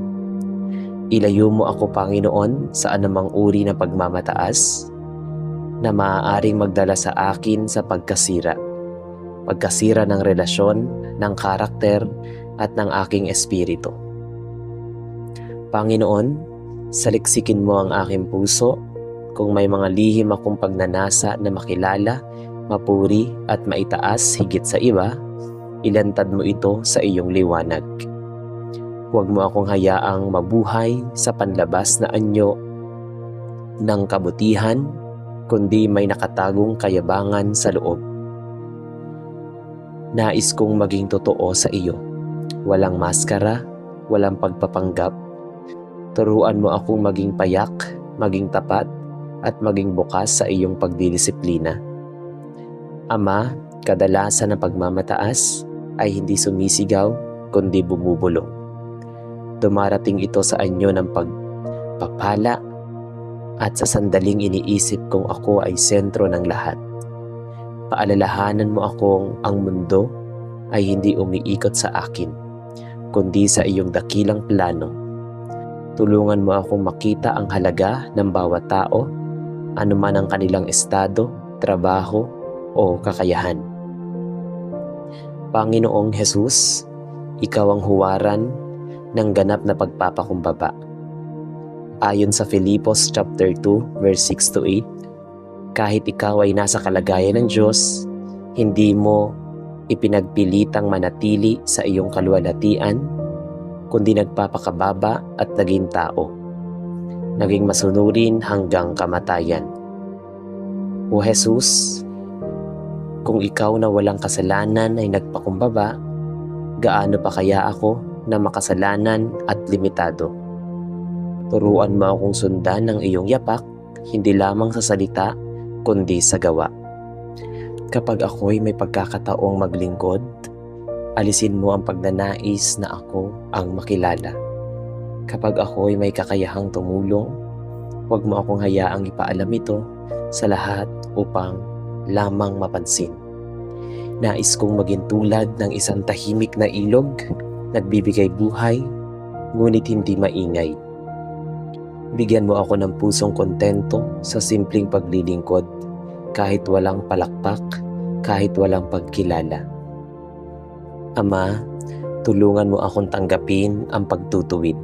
Ilayo mo ako, Panginoon, sa anumang uri ng pagmamataas na maaaring magdala sa akin sa pagkasira ng relasyon, ng karakter at ng aking espiritu. Panginoon, saliksikin mo ang aking puso kung may mga lihim akong pagnanasa na makilala mapuri at maitaas higit sa iba, ilantad mo ito sa iyong liwanag. Huwag mo akong hayaang mabuhay sa panlabas na anyo ng kabutihan, kundi may nakatagong kayabangan sa loob. Nais kong maging totoo sa iyo. Walang maskara, walang pagpapanggap. Turuan mo akong maging payak, maging tapat, at maging bukas sa iyong pagdidisiplina. Ama, kadalasan ng pagmamataas ay hindi sumisigaw, kundi bumubulong. Dumarating ito sa anyo ng pagpapala at sa sandaling iniisip kong ako ay sentro ng lahat. Paalalahanan mo akong ang mundo ay hindi umiikot sa akin, kundi sa iyong dakilang plano. Tulungan mo akong makita ang halaga ng bawat tao, anuman ang kanilang estado, trabaho, o kakayahan. Panginoong Jesus, ikaw ang huwaran ng ganap na pagpapakumbaba. Ayon sa Filipos chapter 2 verse 6 to 8, kahit ikaw ay nasa kalagayan ng Diyos, hindi mo ipinagpilitang manatili sa iyong kaluwalhatian, kundi nagpapakababa at naging tao. Naging masunurin hanggang kamatayan. O Jesus, kung ikaw na walang kasalanan ay nagpakumbaba, gaano pa kaya ako na makasalanan at limitado? Turuan mo akong sundan ng iyong yapak, hindi lamang sa salita, kundi sa gawa. Kapag ako'y may pagkakataong maglingkod, alisin mo ang pagnanais na ako ang makilala. Kapag ako'y may kakayahang tumulong, huwag mo akong hayaang ipaalam ito sa lahat upang lamang mapansin. Nais kong maging tulad ng isang tahimik na ilog, nagbibigay buhay, ngunit hindi maingay. Bigyan mo ako ng pusong kontento sa simpleng paglilingkod, kahit walang palakpak, kahit walang pagkilala. Ama, tulungan mo akong tanggapin ang pagtutuwid.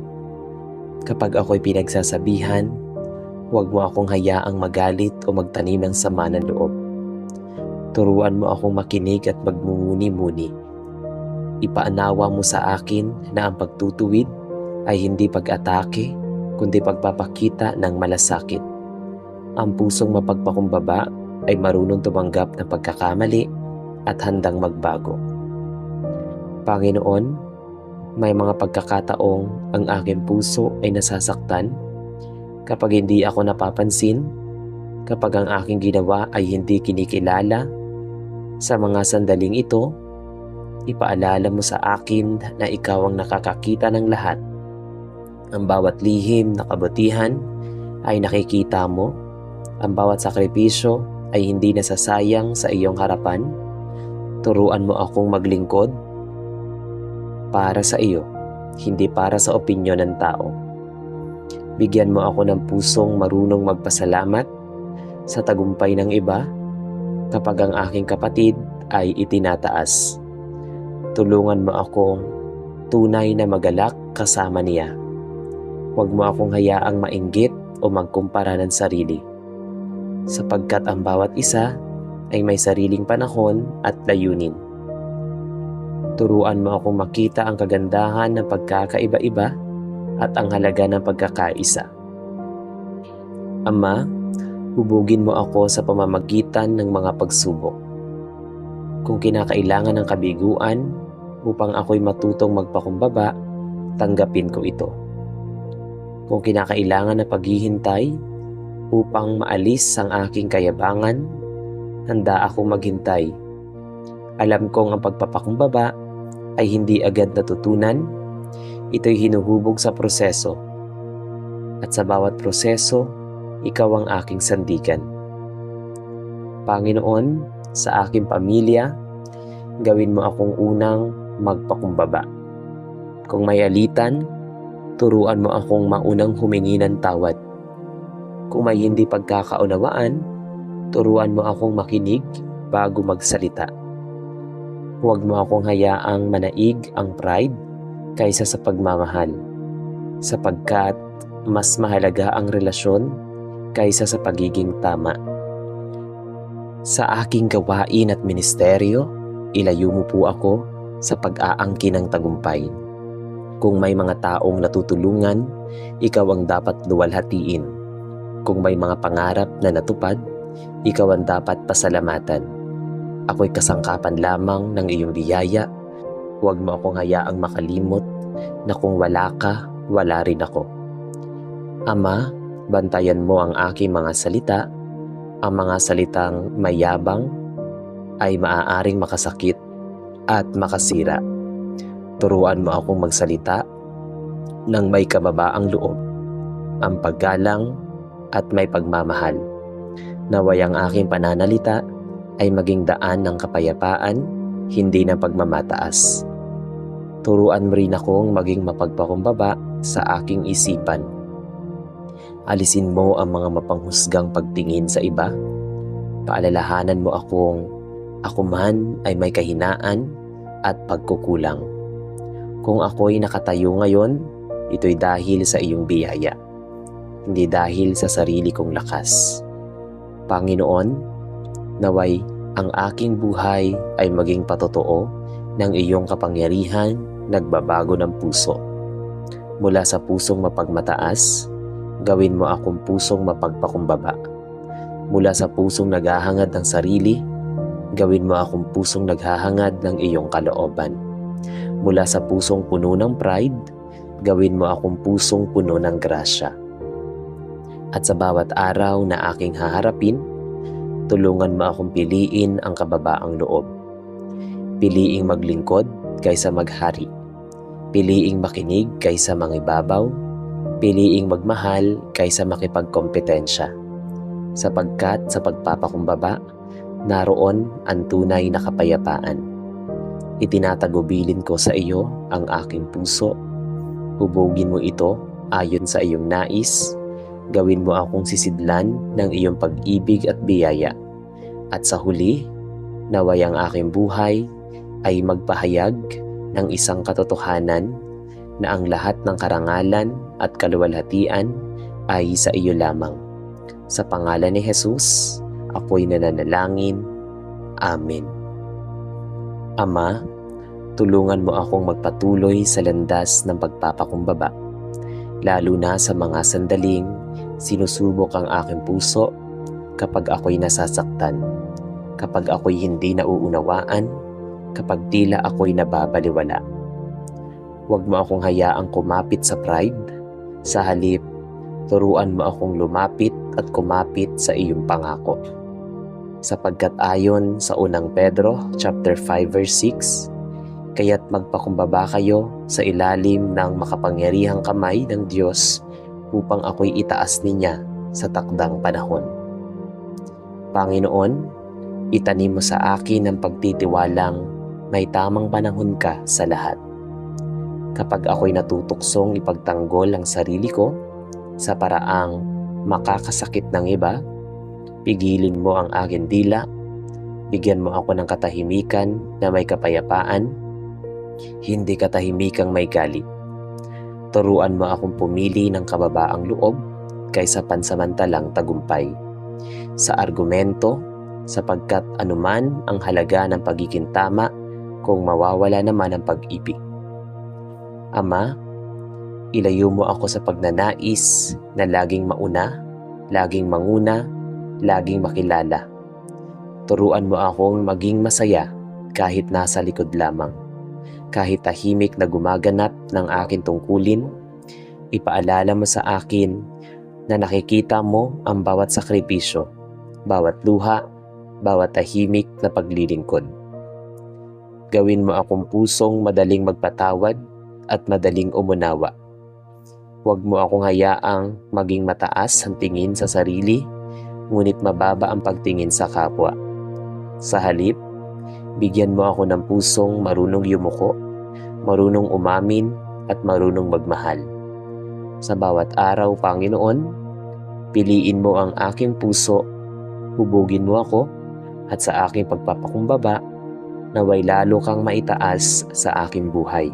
Kapag ako'y pinagsasabihan, huwag mo akong hayaang magalit o magtanim ng sama ng loob. Turuan mo akong makinig at magmumuni-muni. Ipaanawa mo sa akin na ang pagtutuwid ay hindi pag-atake, kundi pagpapakita ng malasakit. Ang pusong mapagpakumbaba ay marunong tumanggap ng pagkakamali at handang magbago. Panginoon, may mga pagkakataong ang aking puso ay nasasaktan kapag hindi ako napapansin, kapag ang aking ginawa ay hindi kinikilala. Sa mga sandaling ito, ipaalala mo sa akin na ikaw ang nakakakita ng lahat. Ang bawat lihim na kabutihan ay nakikita mo. Ang bawat sakripisyo ay hindi nasasayang sa iyong harapan. Turuan mo akong maglingkod para sa iyo, hindi para sa opinyon ng tao. Bigyan mo ako ng pusong marunong magpasalamat sa tagumpay ng iba kapag ang aking kapatid ay itinataas. Tulungan mo akong tunay na magalak kasama niya. Huwag mo akong hayaang mainggit o magkumpara ng sarili, sapagkat ang bawat isa ay may sariling panahon at layunin. Turuan mo akong makita ang kagandahan ng pagkakaiba-iba at ang halaga ng pagkakaisa. Ama, hubugin mo ako sa pamamagitan ng mga pagsubok. Kung kinakailangan ng kabiguan upang ako'y matutong magpakumbaba, tanggapin ko ito. Kung kinakailangan na paghihintay upang maalis ang aking kayabangan, handa akong maghintay. Alam kong ang pagpapakumbaba ay hindi agad natutunan. Ito'y hinuhubog sa proseso. At sa bawat proseso, ikaw ang aking sandigan. Panginoon, sa aking pamilya, gawin mo akong unang magpakumbaba. Kung may alitan, turuan mo akong maunang humingi ng tawad. Kung may hindi pagkakaunawaan, turuan mo akong makinig bago magsalita. Huwag mo akong hayaang manaig ang pride kaysa sa pagmamahal, sapagkat mas mahalaga ang relasyon kaysa sa pagiging tama. Sa aking gawain at ministeryo, ilayo mo po ako sa pag-aangkin ng tagumpay. Kung may mga taong natutulungan, ikaw ang dapat luwalhatiin. Kung may mga pangarap na natupad, ikaw ang dapat pasalamatan. Ako'y kasangkapan lamang ng iyong biyaya. Huwag mo akong hayaang makalimot na kung wala ka, wala rin ako. Ama, bantayan mo ang aking mga salita. Ang mga salitang mayabang ay maaaring makasakit at makasira. Turuan mo akong magsalita ng may kababaang loob, ang paggalang at may pagmamahal. Naway ang aking pananalita ay maging daan ng kapayapaan, hindi ng pagmamataas. Turuan mo rin akong maging mapagpakumbaba sa aking isipan. Alisin mo ang mga mapanghusgang pagtingin sa iba. Paalalahanan mo akong ako man ay may kahinaan at pagkukulang. Kung ako'y nakatayo ngayon, ito'y dahil sa iyong biyaya, hindi dahil sa sarili kong lakas. Panginoon, naway ang aking buhay ay maging patotoo ng iyong kapangyarihan nagbabago ng puso. Mula sa pusong mapagmataas, gawin mo akong pusong mapagpakumbaba. Mula sa pusong naghahangad ng sarili, gawin mo akong pusong naghahangad ng iyong kalooban. Mula sa pusong puno ng pride, gawin mo akong pusong puno ng grasya. At sa bawat araw na aking haharapin, tulungan mo akong piliin ang kababaang loob. Piliing maglingkod kaysa maghari. Piliing makinig kaysa mangibabaw. Piliing magmahal kaysa makipagkompetensya. Sapagkat sa pagpapakumbaba, naroon ang tunay na kapayapaan. Itinatagubilin ko sa iyo ang aking puso. Hubugin mo ito ayon sa iyong nais. Gawin mo akong sisidlan ng iyong pag-ibig at biyaya. At sa huli, naway ang aking buhay ay magpahayag ng isang katotohanan na ang lahat ng karangalan at kaluwalhatian ay sa iyo lamang. Sa pangalan ni Jesus, ako'y nananalangin. Amen. Ama, tulungan mo akong magpatuloy sa landas ng pagpapakumbaba, lalo na sa mga sandaling sinusubok ang aking puso kapag ako'y nasasaktan, kapag ako'y hindi nauunawaan, kapag tila ako'y nababaliwala. Huwag mo akong hayaang kumapit sa pride, sa halip, turuan mo akong lumapit at kumapit sa iyong pangako. Sapagkat ayon sa unang Pedro chapter 5 verse 6, kaya't magpakumbaba kayo sa ilalim ng makapangyarihang kamay ng Diyos upang ako'y itaas niya sa takdang panahon. Panginoon, itanim mo sa akin ang pagtitiwalang may tamang panahon ka sa lahat. Kapag ako'y natutuksong ipagtanggol ang sarili ko sa paraang makakasakit ng iba, pigilin mo ang aking dila, bigyan mo ako ng katahimikan na may kapayapaan, hindi katahimikang may galit. Turuan mo akong pumili ng kababaang loob kaysa pansamantalang tagumpay. Sa argumento, sapagkat anuman ang halaga ng pagiging tama kung mawawala naman ang pag-ibig. Ama, ilayo mo ako sa pagnanais na laging mauna, laging manguna, laging makilala. Turuan mo akong maging masaya kahit nasa likod lamang. Kahit tahimik na gumaganap ng aking tungkulin, ipaalala mo sa akin na nakikita mo ang bawat sakripisyo, bawat luha, bawat tahimik na paglilingkod. Gawin mo akong pusong madaling magpatawad at madaling umunawa. Huwag mo akong hayaang maging mataas ang tingin sa sarili, ngunit mababa ang pagtingin sa kapwa. Sa halip, bigyan mo ako ng pusong marunong yumuko, marunong umamin at marunong magmahal. Sa bawat araw, Panginoon, piliin mo ang aking puso, hubugin mo ako, at sa aking pagpapakumbaba, naway lalo kang maitaas sa aking buhay.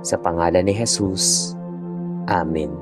Sa pangalan ni Jesus, Amen.